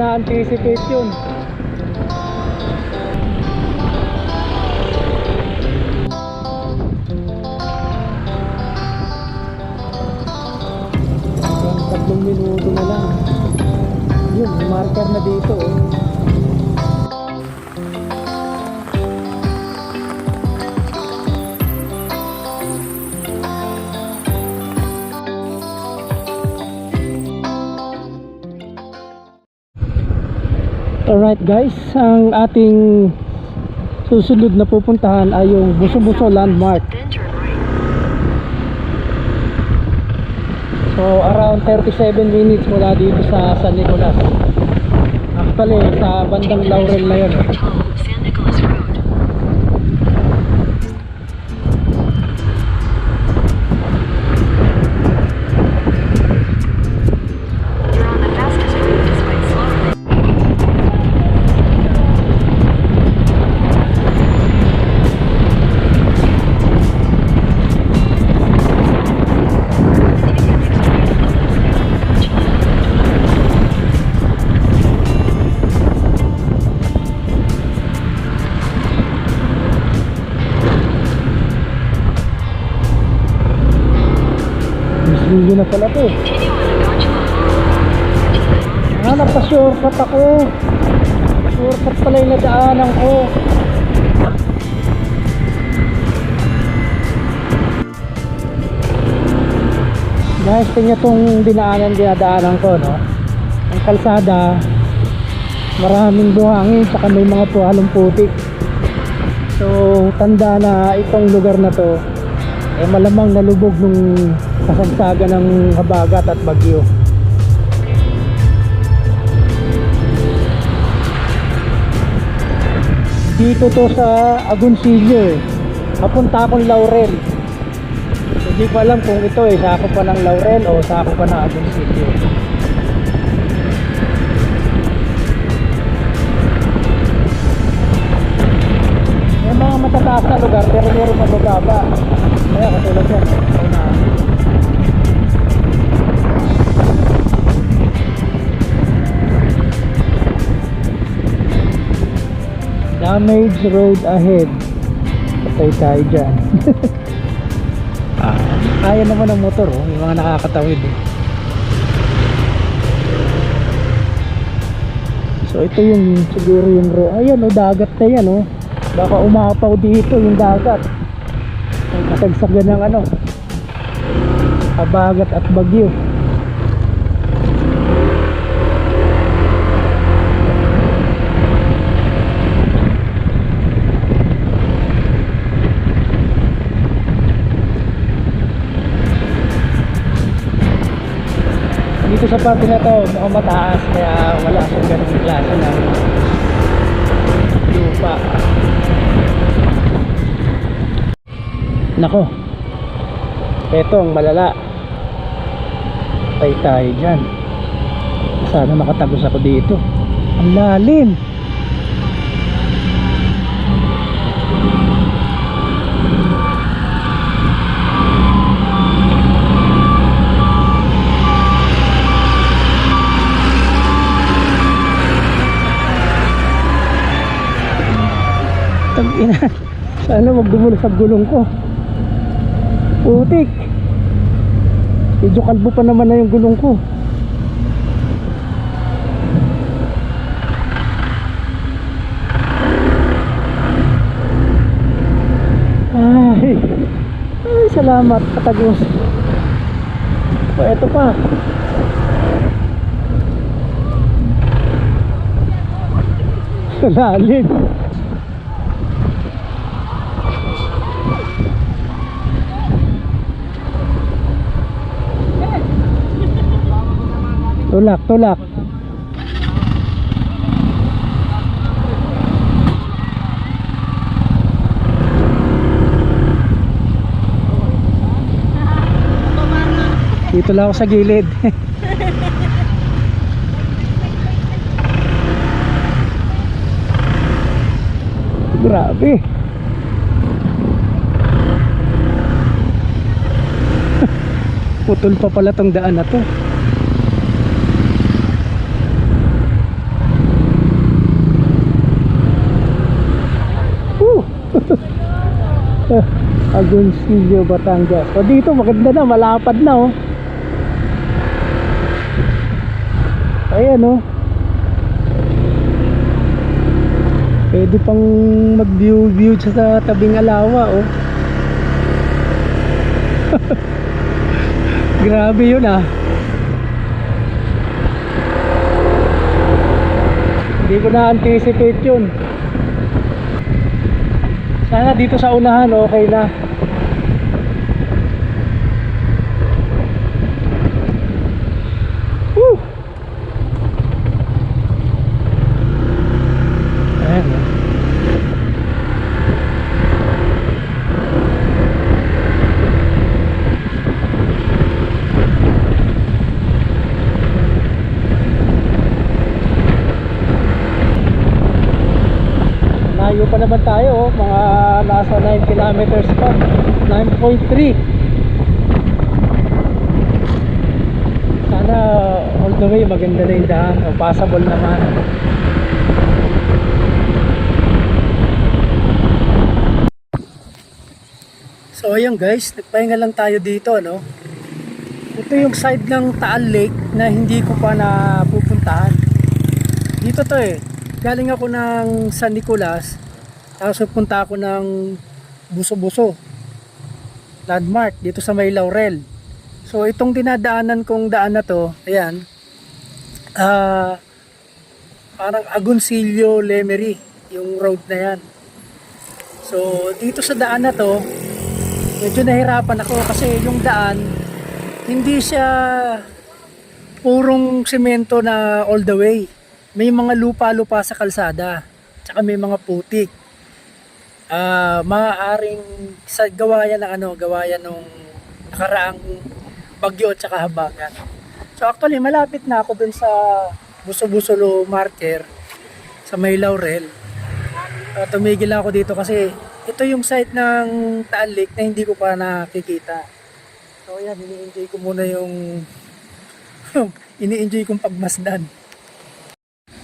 na-anticipate yun. Hanggang 3 minuto na lang. Yun, may marker na dito oh. Alright guys, ang ating susunod na pupuntahan ay yung Buso-Buso Landmark. So around 37 minutes mula dito sa San Nicolas. Actually sa bandang Laurel na yun. Hindi na pala to. Nagpa-shortcut ako. Shortcut pala yung nadaanan ko. Guys, tingnan itong dinadaanan ko, no? Ang kalsada, maraming buhangin, saka may mga puhalong putik. So, tanda na itong lugar na to eh malamang nalubog nung kasagsagan ng habagat at bagyo. Dito to sa Agoncillo eh. Papunta akong Laurel. Hindi ko alam kung ito eh sakop pa ng Laurel o sakop pa ng Agoncillo. May mga matataas na lugar pero meron mabababa. Kaya katulad yan. Damage road ahead. Patay tayo dyan. Kaya naman ng motor oh. Yung mga nakakatawid eh. So ito yung siguro yung road. Ayan oh, dagat na yan oh. Baka umapaw dito yung dagat. Ang kasagsagan ng ano, habagat at bagyo. Dito sa parte na to mukhang mataas kaya wala siyang ganung klase ng lupa. Nako, eto ang malala. Patay tayo dyan. Sana makatagos ako dito. Ang lalim. Tag-ina. Sana wag dumulo sa gulong ko. Putik. Medyo kalbo pa naman na yung gulong ko. Ay, salamat katagos. O eto pa. Lalim. Tulak, tulak. Dito lang ako sa gilid. Grabe. Putol pa pala tong daan na to. Agoncillo, Batangas. So dito maganda na, malapad na oh. Ayan oh. Pwede pang mag-view sa tabing alawa oh. Grabe yun ah. Hindi ko na-anticipate yun. Sana dito sa unahan okay na. Woo! Ayan oh. Layo pa naman tayo oh. Mga nasa 9 kilometers pa, 9.3. Sana all the way maganda na yung daan o passable naman. So ayun guys, nagpahinga lang tayo dito no. Ito yung side ng Taal Lake na hindi ko pa napupuntahan. Dito to eh. Galing ako ng San Nicolas, tapos punta ako ng Buso-Buso landmark dito sa may Laurel. So itong dinadaanan kong daan na to, ayan, parang Agoncillo Lemery yung road na yan. So dito sa daan na to, medyo nahirapan ako kasi yung daan hindi siya purong semento na all the way. May mga lupa-lupa sa kalsada, tsaka may mga putik. Maaaring sa gawayan ng gawayan ng nakaraang bagyo at tsaka habagat. So actually malapit na ako dun sa Buso-Buso marker sa may Laurel. Tumigil ako dito kasi ito yung site ng Taal Lake na hindi ko pa nakikita. So yan, ini-enjoy ko muna yung ini-enjoy kong pagmasdan.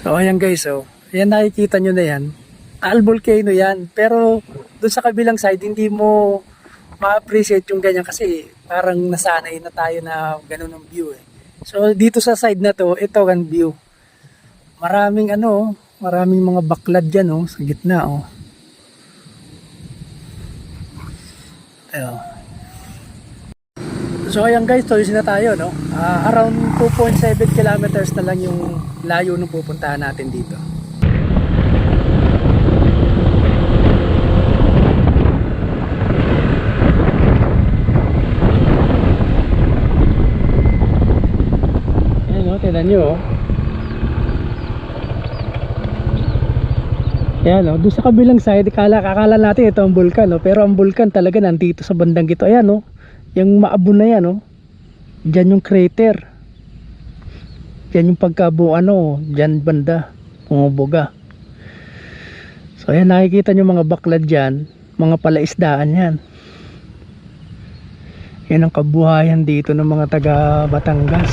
So ayan guys, so ayan, nakikita nyo na yan, Taal Volcano yan, pero doon sa kabilang side hindi mo ma-appreciate yung ganyan kasi parang nasanay na tayo na ganun ang view eh. So dito sa side na to, ito ang view, maraming maraming mga baklad dyan oh, sa gitna oh. Ayan. So ayan guys, tuloy na tayo no. Around 2.7 kilometers na lang yung layo ng pupuntahan natin dito. Ayan o, tignan nyo o. Ayan o, doon sa kabilang side, akala natin ito ang bulkan o. Pero ang bulkan talaga nandito sa bandang gito. Ayan o. Yung maabon na yan oh. Diyan yung crater. Diyan yung pagkabuo diyan banda pumubuga. So ayan, nakikita nyo mga baklad dyan, mga palaisdaan yan. Yan ang kabuhayan dito ng mga taga Batangas.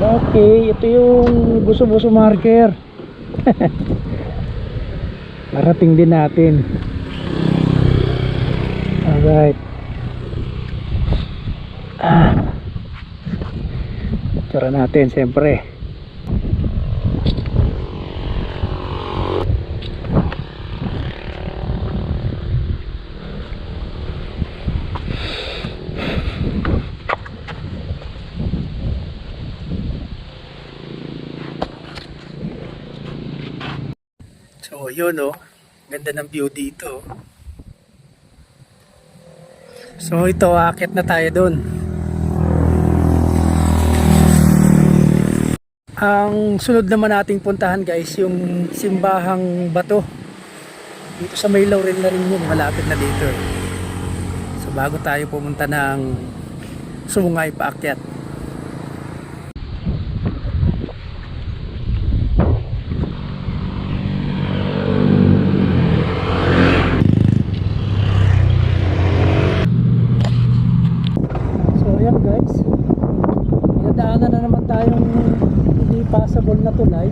Okay, ito yung Buso-Buso marker. Marating din natin. Alright. Tsura natin siyempre. So yun ganda ng view dito. So ito, aakyat na tayo doon. Ang sunod naman nating puntahan guys, yung Simbahang Bato. Dito sa May Laurel na rin yun, malapit na dito. So bago tayo pumunta ng Sungay paakyat. So ayan guys, dinadaanan na naman tayong hindi passable na tulay.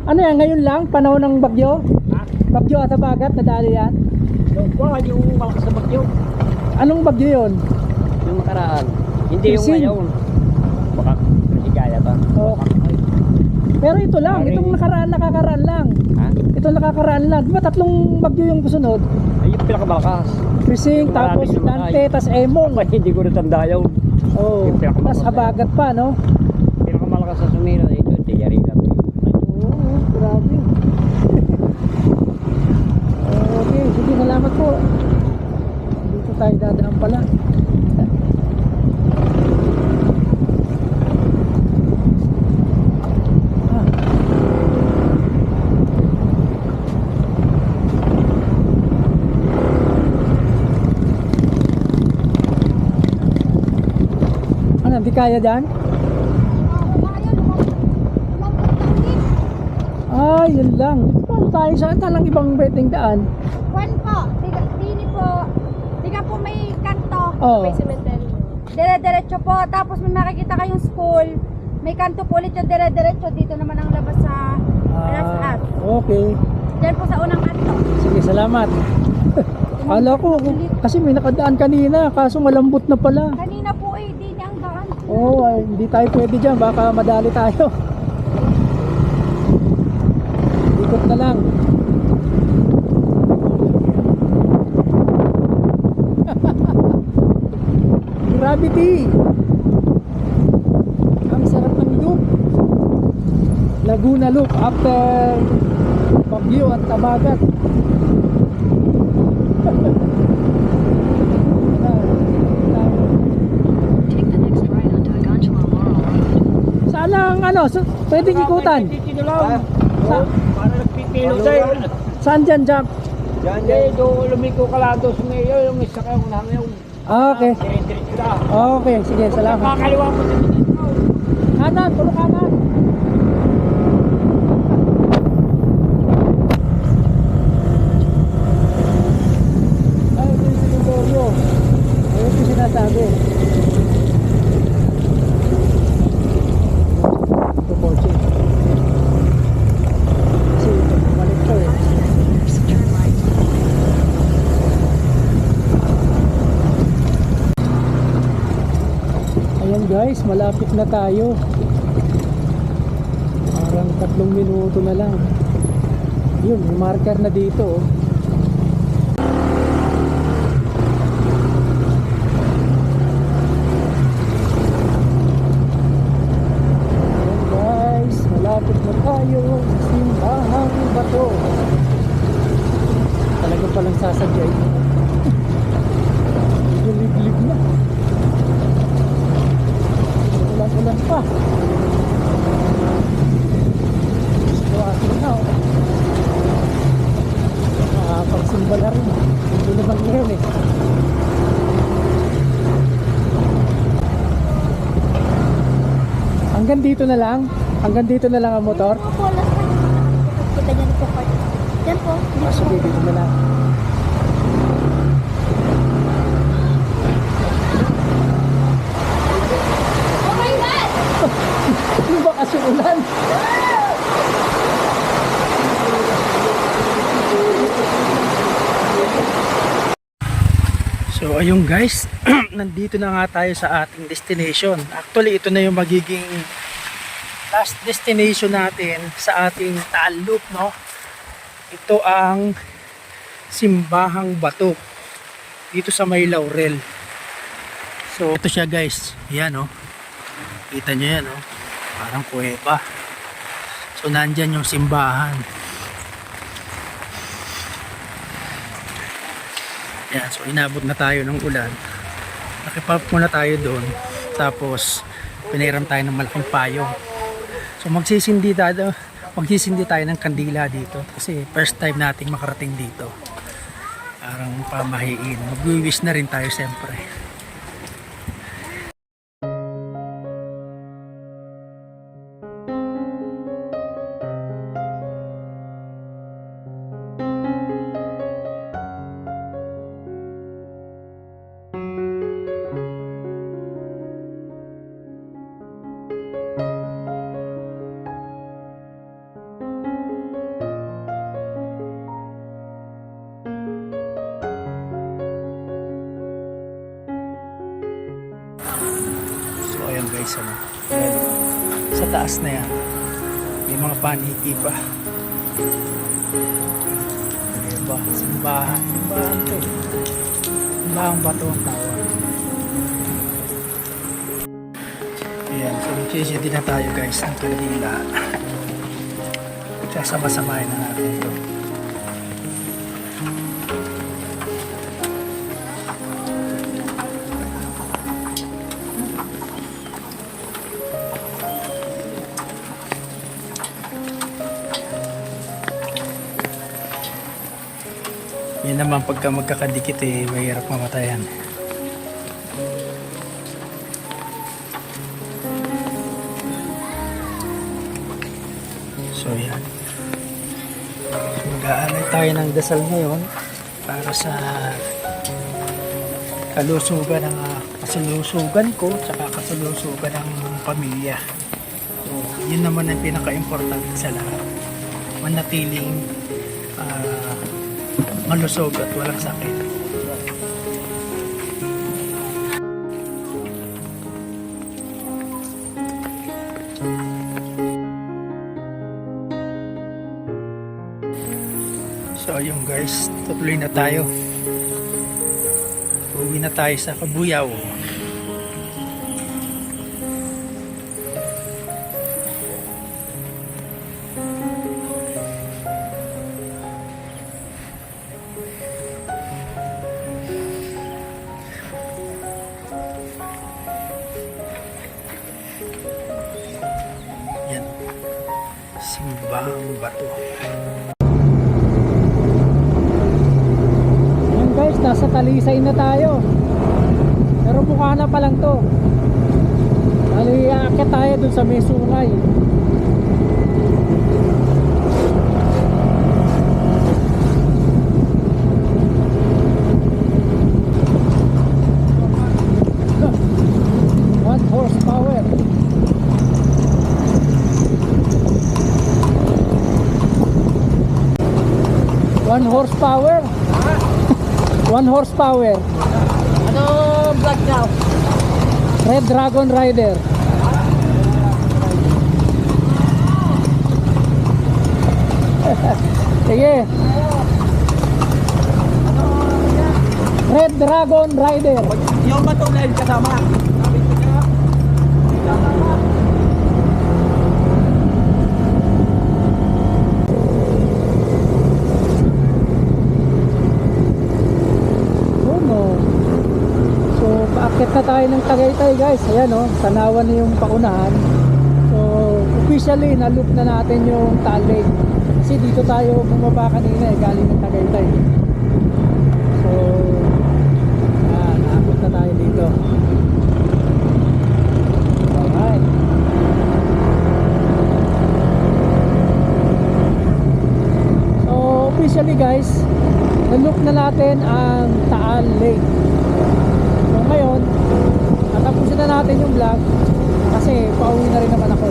Ano yan, ngayon lang? Panahon ng bagyo? Bagyo at habagat, nadali yan? Yung malakas na bagyo. Anong bagyo yun? Yung nakaraan. Hindi yung Krising. ngayon. Baka masigaya ba? Oh. Pero ito lang, itong nakakaraan lang. Ha? Itong nakakaraan lang. Di ba tatlong bagyo yung susunod? Ay, yung pinakamalakas. Krising, Yung tapos maraming Dante, tas Emong. Ay, hindi ko natanda yun. Oh, Yung pinakamalakas tas habagat pa, no? Pinakamalakas sa sumira dito. Tiyari lang. Oo, grabe. Okay, sige, salamat po. Dito tayo dadaan pala. Ano, di kaya dyan? Ah, yun lang. Paano tayo saan talang ibang betting daan? Juan po, dini po. Diga po may kanto. Oo. May cemetery. Dire-diretso po. Tapos may makikita kayong school. May kanto po ulit yung dire-diretso. Dito naman ang labas sa Alas-At. Okay. Diyan po sa unang kanto. Sige, salamat. Kala ko, kasi may nakadaan kanina, kaso malambot na pala. Kanina po dini ang daan. Oo, ay, hindi tayo pwede dyan, baka madali tayo. Ikot na lang. Gravity. Ang sarap ng loop. Laguna Loop after Baguio at Tabagat. Take the next right onto Aganchua Laurel Road. Saan lang pwedeng ikutan? Dito lang. Sa- Para nagpipilo tayo. Saan dyan, Jump? Diyan, doon lumiko ka lang doon sa mayo. Yung isa kayo unahan yung Okay. dire-diretso lang. Okay, sige, salamat. Kakaliwa mo sa dito. Kanan, puro kanan. Ay, ito yung Sinigoryo. Ayun yung sinasabi. Ito kotse. Kasi ito, balik to eh. Turn right. Ayan guys, malapit na tayo. Parang 3 minuto na lang. Yun, may marker na dito. Oh. Ayan guys, malapit na tayo sa Simbahang Bato. Talaga palang sasadyay. Liblib na. Ulan pa. So atin na makakapagsimba na rin. Hindi naman ngayon eh. Hanggang dito na lang? Hanggang dito na lang ang motor? Dito po, last time. Kita niya po. Diyan po. Sige, dito na lang. Oh my God! Ano ba kasi ulan? So ayun guys, nandito na nga tayo sa ating destination. Actually ito na yung magiging last destination natin sa ating Taal Loop, no? Ito ang Simbahang Bato dito sa May Laurel. So ito siya guys, ayan oh. Kita nyo yan oh, parang kuweba. So nandyan yung simbahan. Yan, so inabot na tayo ng ulan. Nakipag muna tayo doon. Tapos piniram tayo ng malaking payong. So magsisindi tayo ng kandila dito kasi first time nating makarating dito. Parang pamahiin. Mag-wish na rin tayo siyempre. So ayan guys, ano, ayan, sa taas na yan may mga paniki pa. Ayan ba, simbahan to, simbahang bato ang tawag. Ayan, so magsisindi na tayo guys ng kandila. Sasama-samahin na natin ito. Yan naman pagka magkakadikit mahirap mamatayan. So yan. Mag-aalay tayo ng dasal ngayon para sa kalusugan ko tsaka kalusugan ng pamilya. So yun naman ang pinaka-importante sa lahat. Manatiling malusog at walang sakit. So yung guys, tuloy na tayo. Uwi na tayo sa Kabuyao. Yan. Simbahang bato. Yan guys, nasa Talisay na tayo. Pero Bukana pa lang to. Aakyat tayo dun sa may sungay. Horsepower. 1 horsepower. 1 horsepower. Ano vlog now? Red Dragon Rider. Sige. Red Dragon Rider. Yung bato na yun kasama. So, paakyat na tayo ng Tagaytay guys. Ayan o, tanawan na yung paunahan. So, officially, na-loop na natin yung Taal Lake. Kasi dito tayo bumaba kanina galing ng Tagaytay. So, naabot na tayo dito. Alright. So, officially guys, na-loop na natin ang Taal Lake. So ngayon, natapusin na natin yung vlog kasi pauwi na rin naman ako.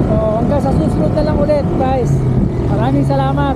So hanggang sa susunod na lang ulit guys. Maraming salamat.